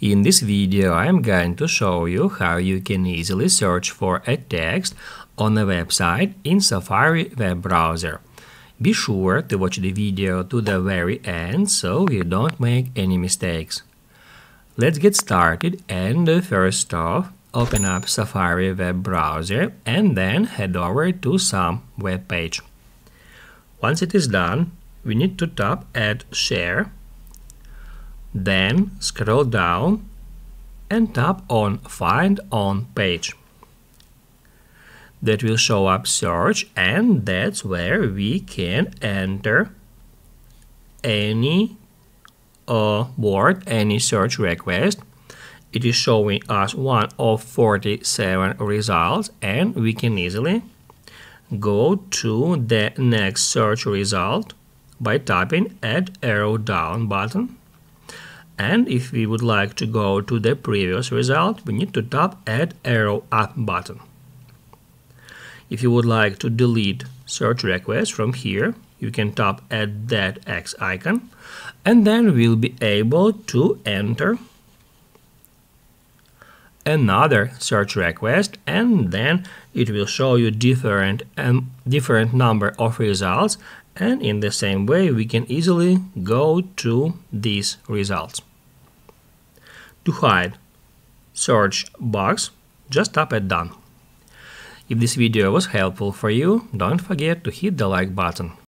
In this video I'm going to show you how you can easily search for a text on a website in Safari web browser. Be sure to watch the video to the very end so you don't make any mistakes. Let's get started, and first off, open up Safari web browser and then head over to some web page. Once it is done, we need to tap Add Share. Then scroll down and tap on Find On Page. That will show up search, and that's where we can enter any word, any search request. It is showing us one of 47 results, and we can easily go to the next search result by tapping Add Arrow Down button. And if we would like to go to the previous result, we need to tap Add Arrow Up button. If you would like to delete search request from here, you can tap Add that X icon, and then we'll be able to enter another search request, and then it will show you different number of results, and in the same way we can easily go to these results. To hide search box, just tap at Done. If this video was helpful for you, don't forget to hit the like button.